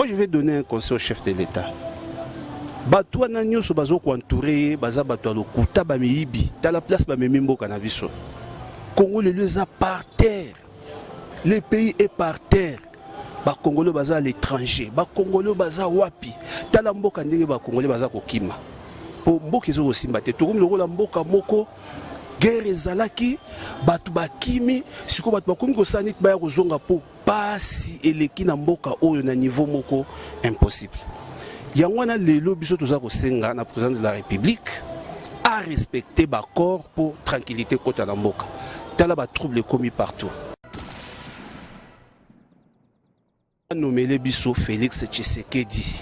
Moi, je vais donner un conseil au chef de l'État. Bato ananyo so bazo ko entourer baza bato alokuta ba miibi ta la place ba memimbo cannabis. Congo le lieux par terre. Le pays est par terre. Ba Congolais baza à l'étranger, ba Congolais baza wapi. Ta la mboka ndenge ba Congolais baza kokima. Po mboka zo osimbate to comme la mboka moko guerre ezalaki bato bakimi siko bato bakomi ko sanit ba kozonga po pasi eleki na mboka oyo na niveau moko impossible. Yangwana lelo biso toza ko senga na président de la République a respecté l'accord pour tranquillité kota na mboka. Tala ba trouble commis partout. Nommé le biso Félix Tshisekedi.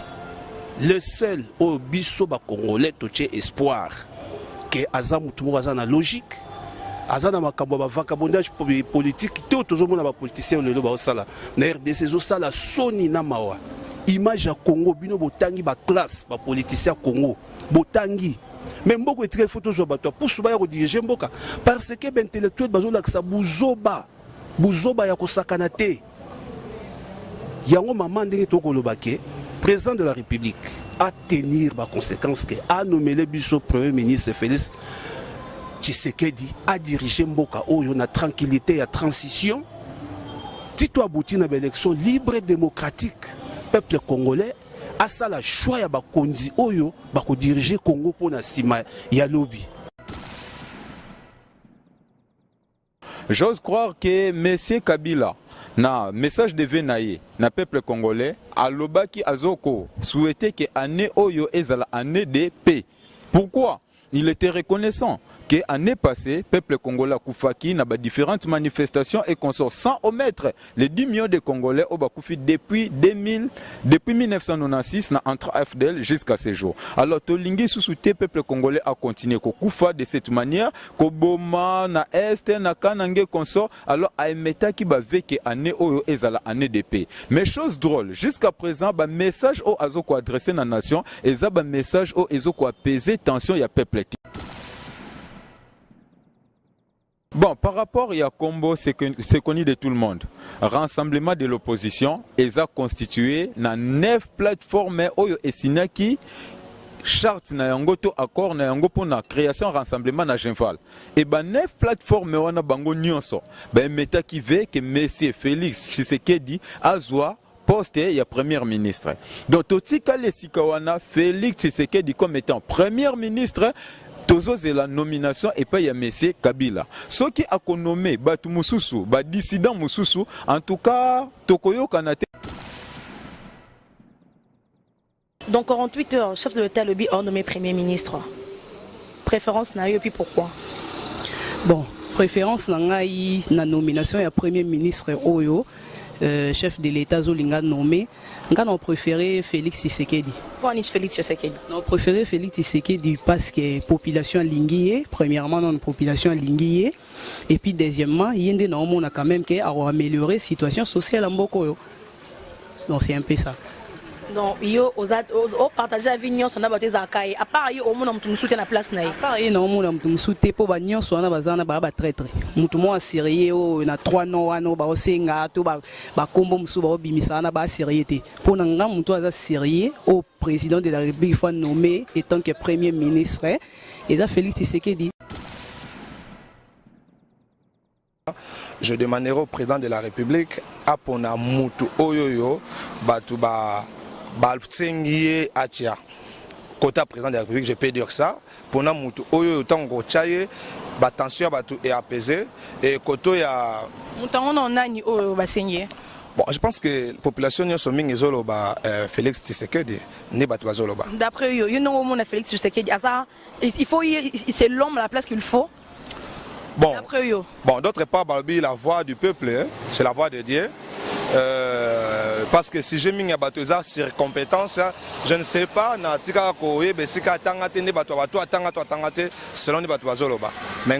Le seul au biso ba congolais toche espoir que azamu tumo azana logique. Azana makambo ba vagabondage politique te tozomona ba politiciens lelo ba osala. Na RDC zo sala soni na mawa. Image à Congo, bino botangi ba classe, ba politicien Congo, botangi. Même beaucoup de photos sur bateau pour souba ya diriger mboka parce que ben intellectuel bazo laksa buzoba ya kosakanate. Yango maman ndenge toko lobake, président de la République a tenir ba conséquences que a nommé le biso premier ministre Félix Tshisekedi a dirigé mboka oyo na tranquillité ya transition. Tito abouti na élection libre et démocratique. Peuple congolais a ça la choix ya bakonzi oyo bako diriger Congo pour na sima ya lobby. J'ose croire que Monsieur Kabila na message de Venaye na peuple congolais alobaki azoko souhaiter que année oyo ezala année de paix. Pourquoi? Il était reconnaissant que l'année passée, le peuple congolais a koufaki na différentes manifestations et consorts sans omettre les 10 millions de Congolais au Bakoufi depuis 1996 entre AFDL jusqu'à ce jour. Alors, Tolingi sous-souté, le peuple congolais a continué koufa de cette manière, Koboma, na Est, na Kanange consort, alors Aemeta qui va vécu année oyo ezala année de paix. Mais chose drôle, jusqu'à présent, le message au azoko adressé à la nation, et ça message au azoko apaiser tension ya peuple. Bon, par rapport à Combo, c'est connu de tout le monde. Rassemblement de l'opposition, ils ont constitué 9 plateformes et Sinaki, charte na yango to accord na yango pour la création rassemblement na Genval. Et ben 9 plateformes wana bango nyonso. Ben meta qui veut que Monsieur Félix Tshisekedi azwa poste ya premier ministre. Donc totika le sikawana Félix Tshisekedi comme étant premier ministre. C'est la nomination et pas y a Monsieur Kabila. Ceux qui a nommé Batu Mususu, dissident Mususu, en tout cas, Tokoyo Kanate. Donc 48 heures, chef de l'État lobby a nommé Premier ministre. Préférence n'a eu et puis pourquoi? Bon, préférence n'a eu la nomination et Premier ministre Oyo. Chef de l'État Zolinga nommé, nous avons préféré Félix Tshisekedi. Pourquoi Félix Tshisekedi? Nous avons préféré Félix Tshisekedi parce que la population linguée, premièrement, la population linguée, et puis deuxièmement, il y a quand même qui a amélioré la situation sociale en Boko. Donc c'est un peu ça. Donc, yo partager avec nous on a battu Zakaï. À part yo, au moins on soutient la place naï. À part yo, on soutient pour bagnon on a bazana ba traître. Mutumo a sérieux o na 3 no ano ba osenga to ba kombo musu ba bimisa na ba sérieuté. Pour nanga mutu a sérieux au président de la République faut nommé étant que premier ministre et là Félix Tshisekedi. Je demanderai au président de la République à pona mutu oyoyo batuba Baltsengié Achia. Côté président de la République, je peux dire ça. Pour nous, Oyo Tango Tchaye, la tension est apaisée. Et côté ya. Bon, je pense que la population est Félix Tshisekedi. D'après eux, il y a Félix Tshisekedi. Il faut, c'est l'homme à la place qu'il faut. Bon, d'autre part, la voix du peuple, c'est la voix de Dieu. Parce que si j'ai mis un bateau sur compétence, je ne sais pas, selon les bateaux. Mais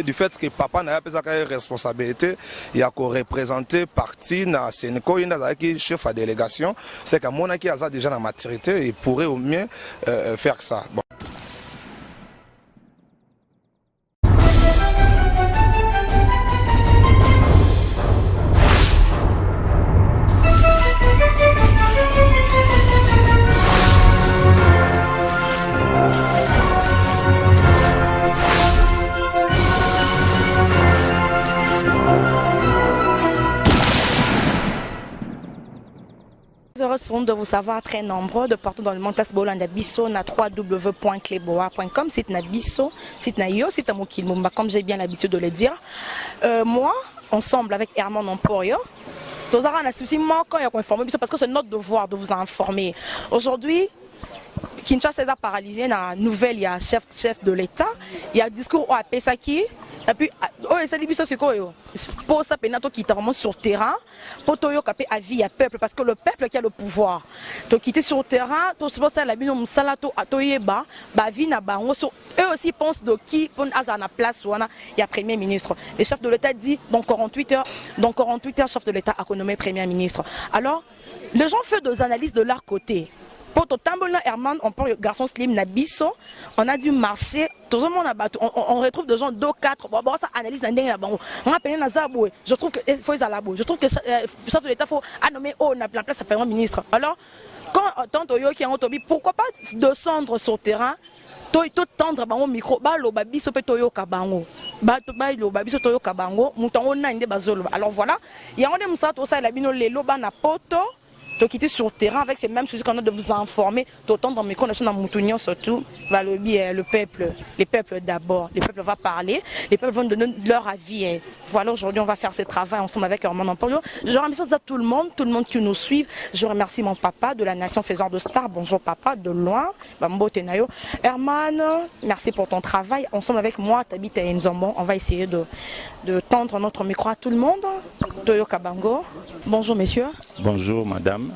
du fait que papa n'a pas de responsabilité, il y a représenté parti dans Sénéco, il y a chef de délégation, c'est qu'à mon avis, il a déjà la maturité, il pourrait au mieux faire ça. Bon. façon de vous savoir très nombreux de partout dans le monde. Place Bolanda Bisso na www.cleboa.com, site na Bisso, site na Yo, site à Mokilmumba, comme j'ai bien l'habitude de le dire. Moi, ensemble avec Herman Emporio, tous on a souci quand il y a informé parce que c'est notre devoir de vous informer. Aujourd'hui, Kinshasa est paralysé. Dans la nouvelle, il y a chef de l'État, il y a un discours au Pesaki. Et puis, c'est quoi pour ça, qui remonte sur le terrain, pour que avis à peuple, parce que le peuple qui a le pouvoir. Donc, quitter sur le terrain, tout ce que la bino musalato atoyeba, bavi na bango. Eux aussi pensent de qui pour la place où il y a Premier ministre. Le chef de l'État dit dans 48 heures, chef de l'État a nommé Premier ministre. Alors, les gens font des analyses de leur côté. Pour tout le Herman, on parle de garçon slim Nabiso, on a dû marcher, tout le monde a battu, on retrouve des gens 2-4, bon, ça analyse la dernière, on a payé Nazaboué, je trouve qu'il faut les alabouer, je trouve que le chef de l'État faut nommer la place à Premier ministre. Alors, quand tant qui ont tombé, pourquoi pas descendre sur le terrain, tout tendre au micro, le babiso peut toyo kabango, le babiso toyo kabango, mouton on a une bazolo. Alors voilà, il y a un des moussats, tout ça, il a bino les loba na poto. De quitter sur le terrain avec ces mêmes sujets qu'on a de vous informer, d'autant dans mes conditions dans Moutouignon surtout, le peuple, les peuples d'abord, les peuples vont parler, les peuples vont donner leur avis. Voilà, aujourd'hui on va faire ce travail ensemble avec Herman Emporio. Je remercie à tout le monde qui nous suit. Je remercie mon papa de la nation faiseur de stars. Bonjour papa, de loin. Tenayo. Herman, merci pour ton travail. Ensemble avec moi, Tabit et Nzombo, on va essayer de tendre notre micro à tout le monde. Toyo Kabango. Bonjour messieurs. Bonjour madame.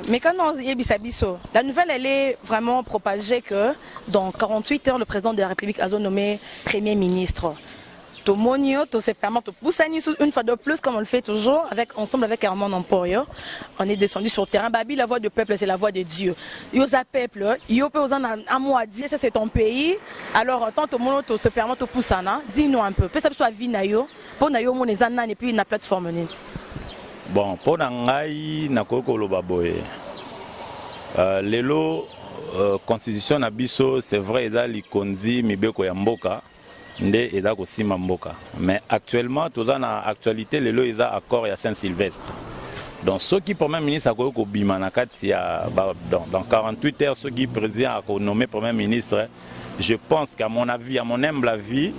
Mais quand on y est la nouvelle elle est vraiment propagée que dans 48 heures le président de la République a nommé Premier ministre. Tomonio, tout se permet de pousser une fois de plus comme on le fait toujours ensemble avec Herman Emporio. On est descendu sur le terrain. Babi, la voix du peuple, c'est la voix de Dieu. Yosa peuple, yo peut un mot à dire, ça c'est ton pays. Alors tant tout le monde se permet de pousser, dis-nous un peu. Peut-être que ça soit vie nayo, pour nayo mon et puis na plateforme. Bon, pour nangai na kokolo baboye. Lelo constitution na biso, c'est vrai eza likonzi mibeko ya mboka nde eza ko sima mboka. Mais actuellement toza na actualité lelo eza accord ya Saint-Sylvestre. Donc ceux qui premier ministre akoyo ko bima na kati ya dans 48 heures ceux qui président a nommé premier ministre, je pense qu'à mon avis, à mon humble avis,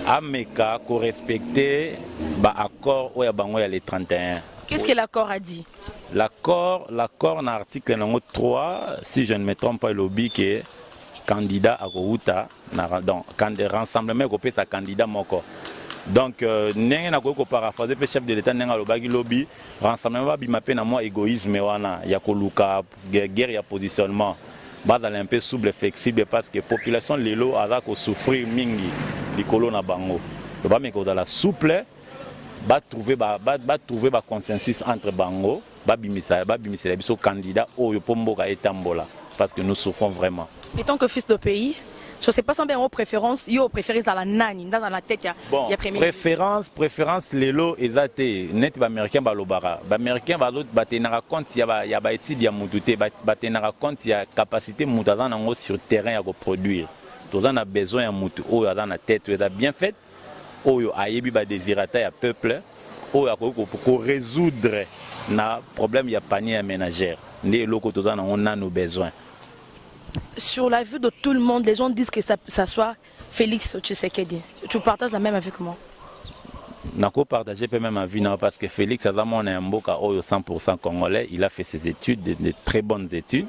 Ameka ko respecter ba accord ou ya bango ya les 31. Qu'est-ce que l'accord a dit? L'accord dans l'article 3, si je ne me trompe pas, lobby qui est candidat à Kouta, donc rassemblement ko pesa candidat moko. Donc nenga na ko paraphraser le chef de l'État nenga lobaki lobby rassemblement ba bimapé na moi égoïsme wana ya ko luka guerre ya positionnement. Bazal un peu souple flexible parce que population lelo a ko souffrir mingi likolo na bango. To ba meko la souple ba trouver consensus entre bango ba bimisa biso candidat oyo pomboka etambola parce que nous souffrons vraiment. Et tant que fils de pays, je ne sais pas si on préférence, yo préférence dans la nani, dans la tête bon, préférence lelo ezate net ba américain ba lobara. Ba américain ba l'autre batenara compte ya ba étude ya mutute batenara compte ya capacité mutazana ngo sur terrain ya ko produire. Tozana besoin ya mutu oyo azana tête eza bien faite. Oyo ayebi ba désirata ya peuple oyo ko résoudre na problème ya panier ménagère. Ndé loko tozana on a nos besoins. Sur la vue de tout le monde, les gens disent que ça soit Félix Tshisekedi. Tu partages la même avis que moi? Je partage la même avis parce que Félix Azamon est un mboka 100% congolais. Il a fait ses études, de très bonnes études.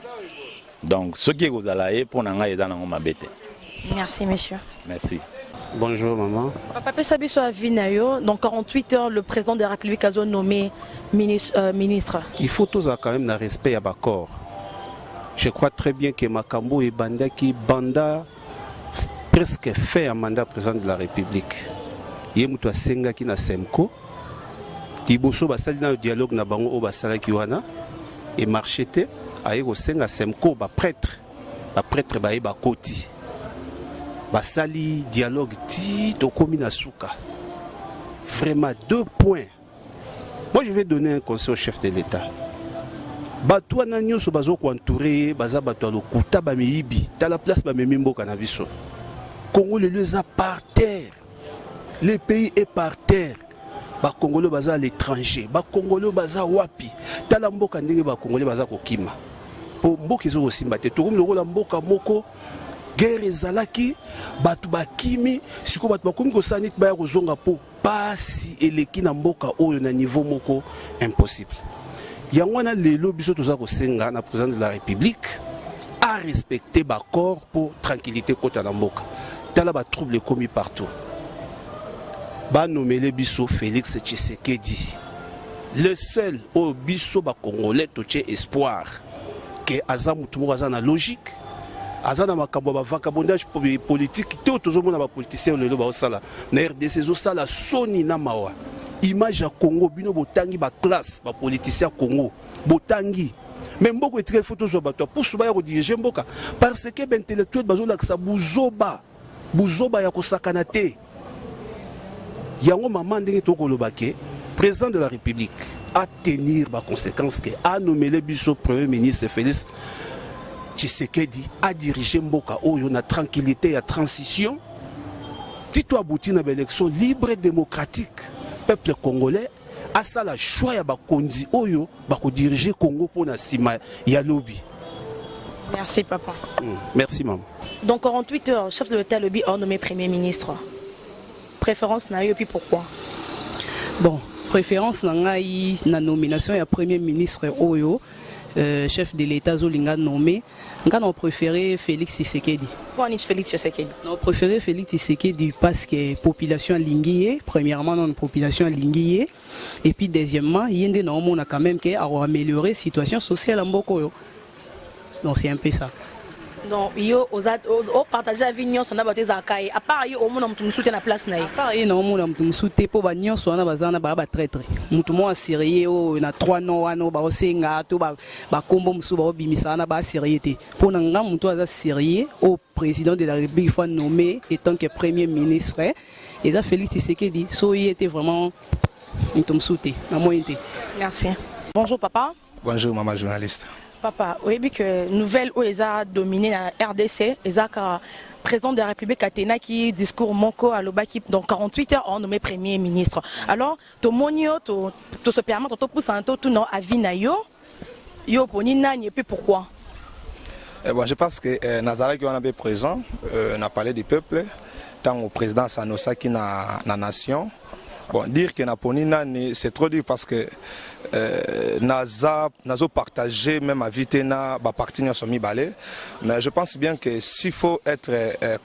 Donc, ce qui est aux alaïs, pour nous, c'est dans ma bête. Merci, monsieur. Merci. Bonjour, maman. Papa Sabi sur Avinayo, dans 48 heures, le président de la République a nommé ministre. Il faut tous quand même un respect à Bakor. Je crois très bien que Makambo et Banda qui Banda presque fait un mandat président de la République. Yemuto Senga qui na Semko, qui bosso basali na dialogue na bango o basala ki wana et marchete ayeko Senga Semko ba prêtre ba e ba koti. Basali dialogue ti to komi na suka. Vraiment 2 points. Moi je vais donner un conseil au chef de l'État. Bato na nyonso bazo ko entourer baza bato lokuta ba miyibi ta la place ba memimbo kanabiso. Congo le lieu est par terre. Le pays est par terre. ba Congolais baza à l'étranger, ba Congolais baza wapi. Tala mboka ndenge ba Congolais baza kokima. Po mboka ezo kosimba te. Tokomi lokola mboka moko guerre ezalaki batu bakimi siko batu bakomi kosani baya kozonga po pasi eleki na mboka oyo na niveau moko impossible. Yango na lelo biso toza kosenga na président de la République a respecter l'accord pour tranquillité kota na mboka. Tala ba trouble commis partout. Ba nommer le biso Félix Tshisekedi. Le seul au biso ba Congolais toche espoir que azamu tumo na logique. Azana makambo ba vagabondage politique te tozomona ba politiciens lelo ba osala. Na RDC zo sala soni na mawa. Image ya Congo bino botangi ba classe ba politiciens Congo. Botangi même beaucoup de photos sur bateau pour souba ya diriger mboka parce que ben intellectuel bazola que ça buzoba ya kosakana te yango maman ndenge to kolobake président de la République a tenir ba conséquences que a nommé le biso premier ministre Félix Tshisekedi a dirigé mboka oyo na tranquillité ya transition tito abouti na élection libre et démocratique peuple congolais a ça la choix ya bakonzi oyo bako diriger Congo pour na sima ya lobby. Merci papa. Merci maman. Donc 48 heures, chef de l'État lobby hors nommé premier ministre. Préférence na yo puis pourquoi? Bon, préférence na nomination ya premier ministre oyo chef de l'État Zolinga nommé. Quand on préféré Félix Tshisekedi. Pourquoi on Félix Tshisekedi? On préféré Félix Tshisekedi parce que population linguier, premièrement non population linguier et puis deuxièmement il y a on a quand même que améliorer situation sociale en Boko. Donc c'est un peu ça. Donc yo au partager avion son abaté zakai à part yo au monde on soutient la place naï. À part yo on monde on soutient pour bagnon so na bazana ba traître. Mutu mo asirié o na 3 no wano ba osenga to ba kombo musu ba obimisa na ba sérieuté. Pour nga mutu aza sérieux au président de la République faut nommé étant que premier ministre et ça Félix Tshisekedi so il était vraiment mutu soutien na moyenté. Merci. Bonjour papa. Bonjour maman journaliste. Papa, oui, que nouvelle où ils ont dominé la RDC, ils ont président de la République Athéna qui discours Moko à l'Obaki dans 48 heures on nommé premier ministre. Alors, tout monio, tout se permet, tout pousse un tout non avis na yo poni nani et puis pourquoi? Bon, je pense que Nazara qui est présent, on a parlé du peuple, tant au président Sanosa qui na nation. Bon, dire que Naponi nani c'est trop dur parce que Nazo partagé même à Vitena partenaire somi balé, mais je pense bien que s'il faut être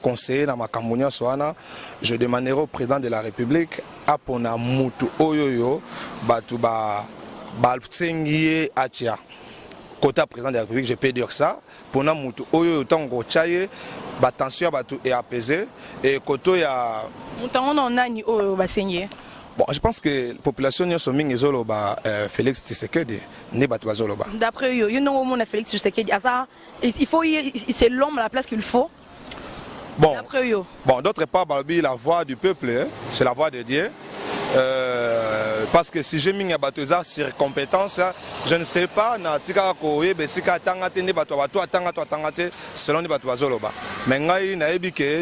conseiller dans ma Camerounais soana, je demanderai au président de la République à pona mutu oyoyo batu ba tsengiye atia. Côté président de la République, je peux dire ça. Pona mutu oyoyo tango chaye ba tension batu est apaisé et côté ya mutango non nani oyo ba sengiye. Bon, je pense que la population est Félix Tshisekedi n'est pas Zoloba. D'après eux, Félix Tshisekedi, il faut c'est l'homme à la place qu'il faut. Bon, d'après eux. Bon, d'autre part, la voix du peuple, c'est la voix de Dieu. Parce que si j'ai mis un bateau sur compétence, je ne sais pas, selon les bateaux Zoloba. Mais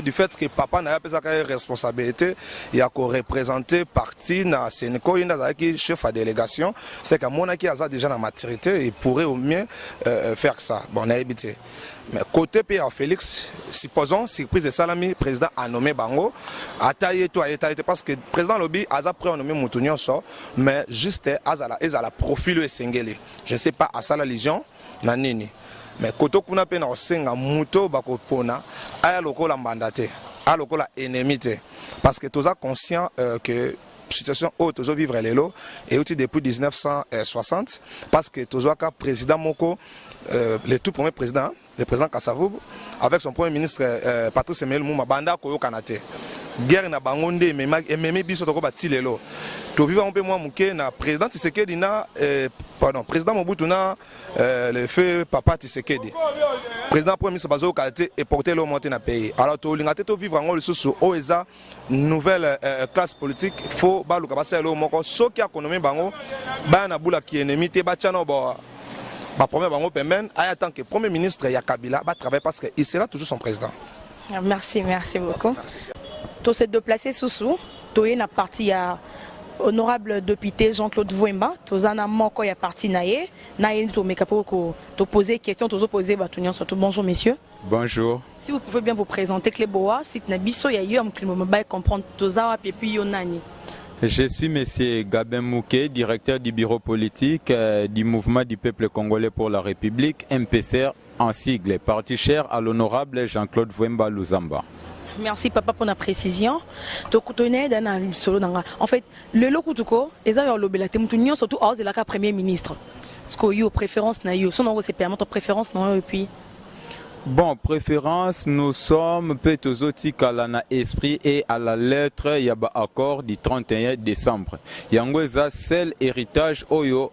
du fait que papa n'a pas de responsabilité, il a représenté parti dans Sénéco, il a chef de délégation, c'est qu'à mon avis, il a déjà la maturité, il pourrait au mieux faire ça. Bon, on a habité. Mais côté Pierre Félix, supposons, surprise de Salami, président a nommé Bango, a taillé parce que le président Lobby a après nommé Moutounion, mais juste à la profil de Sengeli. Je ne sais pas à ça la légion, nanini. Mais côté qu'on a peine au Senga, Mouto Bakopona, a lokola mandaté, a lokola ennemité. Parce que tous conscient que situation haute, tous vivre les lots, et aussi depuis 1960, parce que tous président Moko, le tout premier président, le président Kassavoub, avec son premier ministre Patrice Emery Lumumba, Banda Koyo Kanate. Guerre na bangonde et même biso toko bati lelo. To vivre un peu moins mouké na président Tshisekedi na pardon, président Mobutu na le feu papa Tshisekedi. Président premier ministre Bazo Kanate et porter le monter na pays. Alors to lingate to vivre en le sous oeza nouvelle classe politique faut ba luka basa lo moko soki économie bango ba na bula ki ennemi te ba tchano ba premier bango pemen en tant que premier ministre ya Kabila va travailler parce qu'il sera toujours son président. Merci beaucoup. Tous ces deux placés sous tout est na partie honorable député Jean-Claude Vouemba, tozana moko ya parti naye, naye to mekapo ko to poser question, to poser batunyon surtout. Bonjour messieurs. Bonjour. Si vous pouvez bien vous présenter Cléboa, site na biso ya yo am klimo ba comprendre tozawa et puis yonani. Je suis M. Gabin Mouké, directeur du bureau politique du mouvement du peuple congolais pour la République, MPCR en sigle, parti cher à l'honorable Jean-Claude Vouemba Luzamba. Merci papa pour la précision. En fait, le lokutuko, les ailleurs l'obélate, moutounion surtout hors de la premier ministre. Parce que yo préférence na yo, son nom c'est permettre préférence non et puis. Bon, préférence, nous sommes peut-être à la esprit et à la lettre, il y a un accord du 31 décembre. Il y a un seul héritage oyo.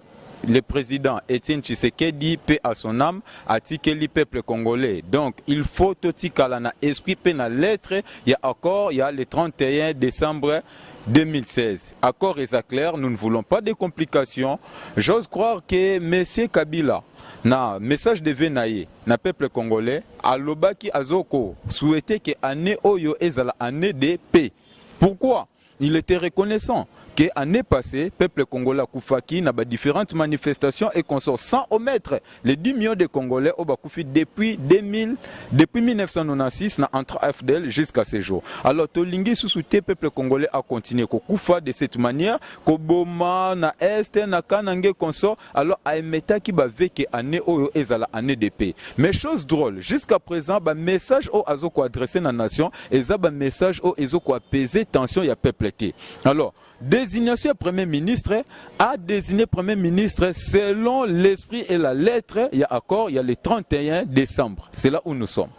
Le président Etienne Tshisekedi, paix à son âme, a tiqué le peuple congolais. Donc, il faut tout na esprit, paix na lettre, il y a accord, il y a le 31 décembre 2016. Accord est clair, nous ne voulons pas de complications. J'ose croire que M. Kabila, na message de Venaye, na peuple congolais, a lobaki azoko, souhaitait que année oyo ezala année de paix. Pourquoi? Il était reconnaissant que l'année passée, le peuple congolais Koufaki n'a pas différentes manifestations et qu'on sort sans omettre les 10 millions de Congolais au Bakoufi depuis 1996 entre FDL jusqu'à ce jour. Alors, Tolingi sous-souté, le peuple congolais a continué à Koufa de cette manière, Koboma, na Est, na Kanange, consort, alors à Emeta qui va vécu année au ezala année de paix. Mais chose drôle, jusqu'à présent, le message au Azoko adressé à la nation, et ça, le message au Azoko apaiser tension, il y a peuple. Alors, désignation Premier ministre a désigné Premier ministre selon l'esprit et la lettre. Il y a accord, il y a le 31 décembre. C'est là où nous sommes.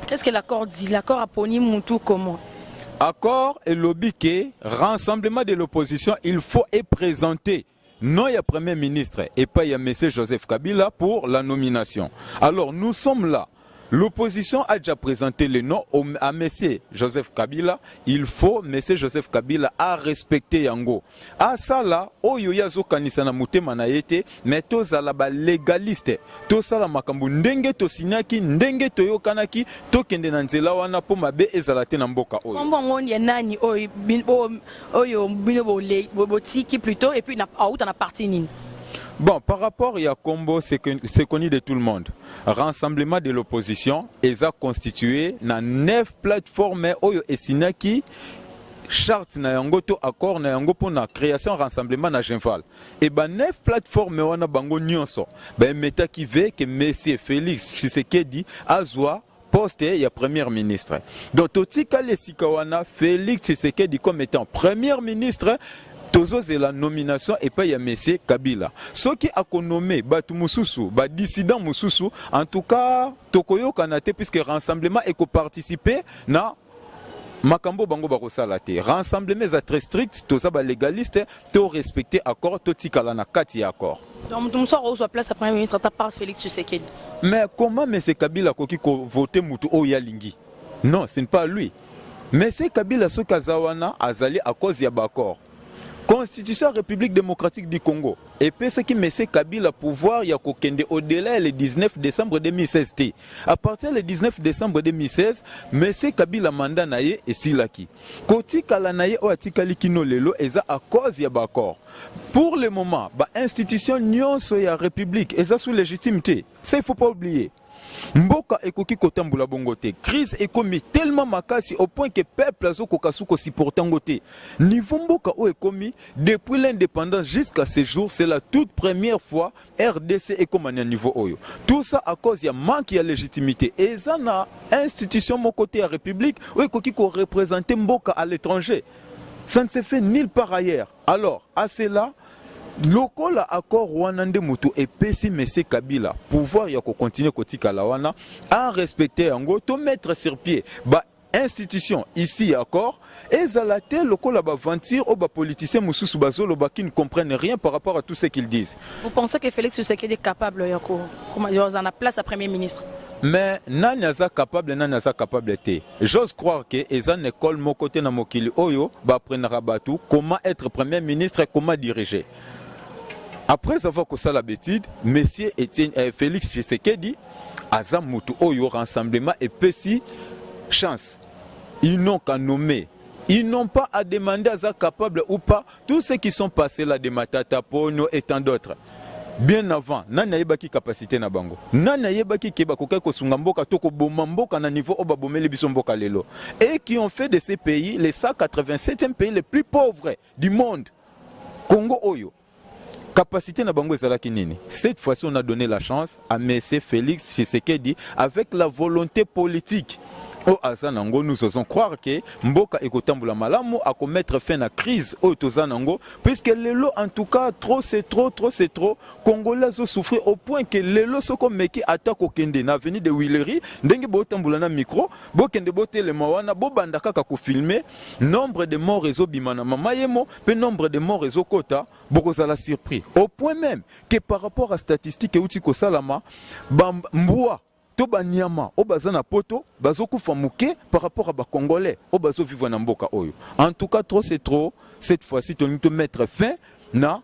Qu'est-ce que l'accord dit? L'accord a poni Moutou comment? Accord et lobby que rassemblement de l'opposition, il faut y présenter. Non, il y a Premier ministre et pas il y a M. Joseph Kabila pour la nomination. Alors, nous sommes là. L'opposition a déjà présenté le nom à M. Joseph Kabila. Il faut M. Joseph Kabila à respecter Yango. À ça là, oyo yazo kanisa na mutema na yete, mais toza la ba légaliste. Toza la makambu ndenge to sinyaki, ndenge to yokanaki, to kende na nzela wana po mabe ezalate na mboka oyo. Kombo ngoni ya nani oyo bino bo tiki plutôt et puis na auta na parti nini? Bon, par rapport à Combo, c'est connu de tout le monde. Rassemblement de l'opposition, ils ont constitué 9 plateformes oyo esinaki charte na yango to accord na yango pour la création rassemblement na Genval. Et ben 9 plateformes wana bango nyonso. Ben meta qui veut que Monsieur Félix Tshisekedi azwa poste ya premier ministre. Donc totika le sikawana Félix Tshisekedi comme étant premier ministre. C'est la nomination et pas y a M. Kabila. Ce qui a nommé Batu Moussousou, dissident Moussousou, en tout cas, Tokoyo Kanate, puisque rassemblement et co-participer na Makambo Bango Barosalate. Rassemblement est très strict, tout ça légaliste, tout respecter accord, tout tikalana kati accord. Donc, nous sommes au place à Premier ministre, ta part Félix Tshisekedi. Mais comment M. Kabila Koki voté Moutou Oyalingi? Non, ce n'est pas lui. M. Kabila Sokazawana a zali à cause de l'accord. Constitution République démocratique du Congo. Et puis ce qui M. Kabila pouvoir, il y a au-delà le 19 décembre 2016. À partir du 19 décembre 2016, M. Kabila mandat naye et silaki. Koti kala naye o atikali kino lelo eza à cause ya bakor. Pour le moment, ba institution nyonso ya République eza sous légitimité. Ça il faut pas oublier. Mboka ekoki kotambula bongote. Crise ekomi tellement makasi au point que peuple azo kokasuko supportangote. Niveau mboka o ekomi depuis l'indépendance jusqu'à ce jour, c'est la toute première fois RDC ekomani à niveau oyo. Tout ça à cause ya manque ya légitimité. Et ça na institution mon côté à République o ekoki ko représenter mboka à l'étranger. Ça ne se fait nulle part ailleurs. Alors, à cela lokola accord Rwanda Moutou et PC M. Kabila pouvoir ya continuer kotika la wana à respecter yango to mettre sur pied ba institution ici accord et zalate lokola ba ventir au ba politicien mususu bazolo ba qui ne comprennent rien par rapport à tout ce qu'ils disent. Vous pensez que Félix Tshisekedi est capable yako comment il en a place à Premier ministre? Mais Nanyaza capable, Nanyaza capable. J'ose croire que Ezan école mon côté na mokili oyo ba prendre batu comment être premier ministre, comment diriger. Après avoir fait la bêtise, M. Félix Tshisekedi, Azam Moutou Oyo Rassemblement et Pessi Chance. Ils n'ont qu'à nommer ils n'ont pas à demander à ça capable ou pas. Tous ceux qui sont passés là, des Matata Pono et tant d'autres, bien avant, nana yebaki capacité na bango. Nana yebaki keba kokai ko sungamboka toko bomamboka na niveau obabomeli biso mboka lelo. Et qui ont fait de ces pays les 187e pays les plus pauvres du monde. Congo Oyo. Capacité na bango ezalaki nini? Cette fois-ci, on a donné la chance à M. Félix Tshisekedi avec la volonté politique. Au Azanango, nous osons croire que Mboka Ekotamboula Malamu a commettre fin à la crise au Tozanango, puisque les lots, en tout cas, trop c'est trop, Congolais ont souffert au point que les lots sont comme qui attaquent au Kende, na venu de Willery, Dengue Botamboula na micro, Bokende Bote le Mawana, Bobandaka kako filmer, nombre de morts réseau Bimana Mamayemo, puis nombre de morts réseau Kota, Bokozala surpris. Au point même que par rapport à statistiques et Utiko Salama, Mboua, Toba Nyama, Obazana Poto, Bazoku Famouke par rapport à ba Congolais, Obazo vivre na mboka oyo. En tout cas, trop c'est trop. Cette fois-ci, tu dois mettre fin na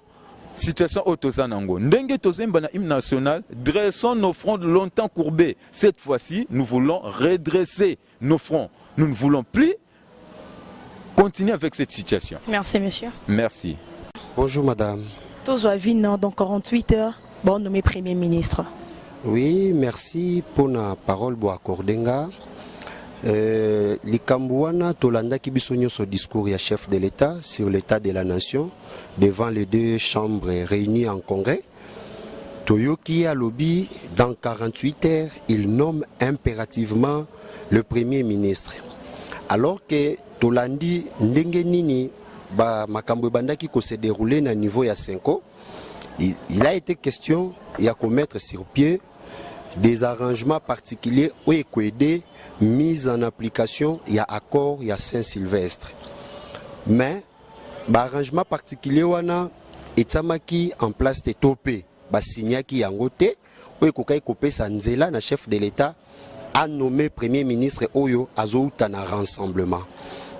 situation Otozanango. Ndenge Tozemba na hymne national, dressons nos fronts longtemps courbés. Cette fois-ci, nous voulons redresser nos fronts. Nous ne voulons plus continuer avec cette situation. Merci, monsieur. Merci. Bonjour, madame. Tous Vino, dans 48 heures, bon nommé Premier ministre. Oui, merci pour la parole pour accorder. Likambouana Tolanda qui bisogno son discours à chef de l'État sur l'état de la nation devant les deux chambres réunies en congrès. Toyoki a lobby dans 48 heures, il nomme impérativement le Premier ministre. Alors que Tolandi Ndengenini ba makambo bandaki ko se dérouler na niveau ya 5 ans, il a été question il y a commettre sur pied des arrangements particuliers ou équidés mise en application, il y a accord, il y a Saint-Sylvestre. Mais, l'arrangement particulier, wana etamaki en place de topé, signaki yangote, ou ekokai kopé sanzela, na chef de l'État, a nommé Premier ministre Oyo Azouta na rassemblement.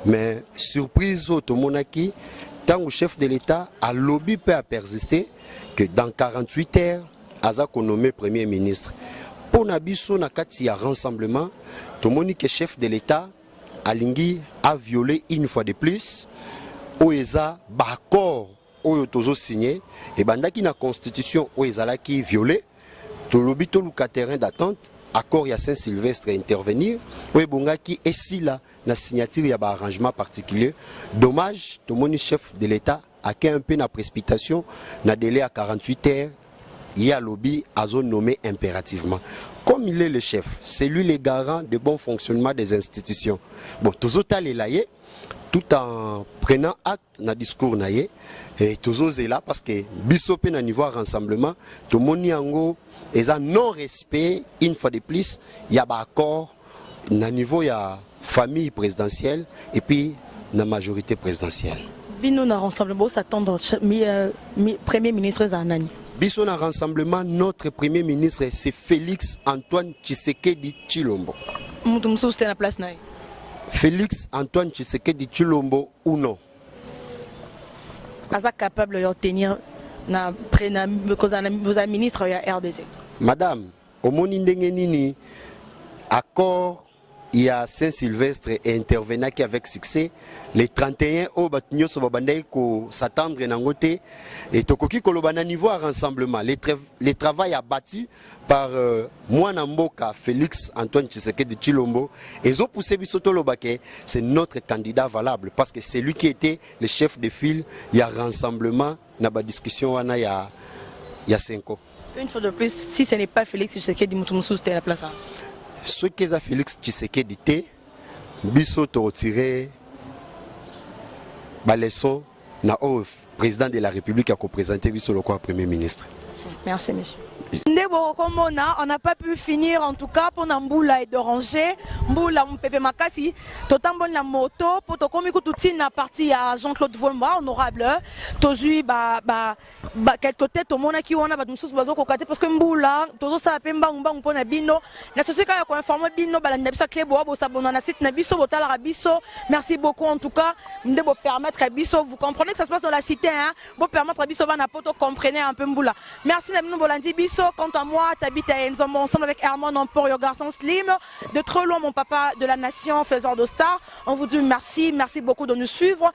Mais, surprise au Tomonaki, tant que chef de l'État a lobby peut à persister que dans 48 heures, Azako nommé Premier ministre. Pour Nabiso Nakati à rassemblement, Tomonique chef de l'État, Alingui a violé une fois de plus, Oeza Bakor, Oyotozo signé, et Bandaki na constitution Oezala qui violé, Tolobito Luka terrain d'attente, accord ya Saint-Sylvestre intervenir, Oebongaki et si là, na signature ya ba arrangement particulier, dommage, Tomoni chef de l'État a qu'un peu na précipitation, na délai à 48 heures, il y a lobby à zone nommé impérativement. Comme il est le chef, c'est lui le garant de bon fonctionnement des institutions. Bon, tous autres les laïers, tout en prenant acte dans le discours naïe, et tous autres là parce que bisopé na niveau rassemblement, tout le monde yango et un non-respect une fois de plus, il y a un accord na niveau ya famille présidentielle et puis la majorité présidentielle. Bino na rassemblement s'attendre Premier ministre Zanani. Bisson a rassemblement, notre Premier ministre, c'est Félix Antoine Tshisekedi Tshilombo. La place Félix Antoine Tshisekedi Tshilombo ou non? Est capable de tenir vos ministres à RDC. Madame, au Monindengeni, accord, il y a Saint-Sylvestre et intervenant qui avec succès. Les 31 au Batinyo Sobabandai ko s'attendre nangote et Tokoki Kolobana niveau à rassemblement. Les travail abattu par Mwanamboka Félix Antoine Tshisekedi Tshilombo et zo poussé bisoto lobake, c'est notre candidat valable parce que c'est lui qui était le chef de file. Il y a rassemblement, na ba discussion wana il y a 5 ans. Une fois de plus, si ce n'est pas Félix Tshisekedi Mutumsu, c'était la place. Ce qu'est Félix Tshisekedi té, bisoto retiré. Leçon na au président de la République a représenté sur le Premier ministre. Merci monsieur. On n'a pas pu finir en tout cas pour Namboula et d'Oranger. Mboula Mpepe Makasi, Totambon la moto, pour Tokomi Koutouti na partie à Jean-Claude Vouemba, honorable. Tozu quelque tête au monde qui on a pas de sous bazo kokate parce que Mboula, Tozo sa pemba umba mpona bino. La société a informé bino balanda bisa klebo bo sabona na site na biso botala rabiso. Merci beaucoup en tout cas. Ndebo permettre biso, vous comprenez que ça se passe dans la cité hein. Bo permettre biso bana poto comprenez un peu Mboula. Merci. merci Namino Bolandi Bisso. Quant à moi, t'habites à Enzombo ensemble avec Herman Emporio, garçon slim. De trop loin, mon papa de la nation, faiseur de stars. On vous dit merci, merci beaucoup de nous suivre.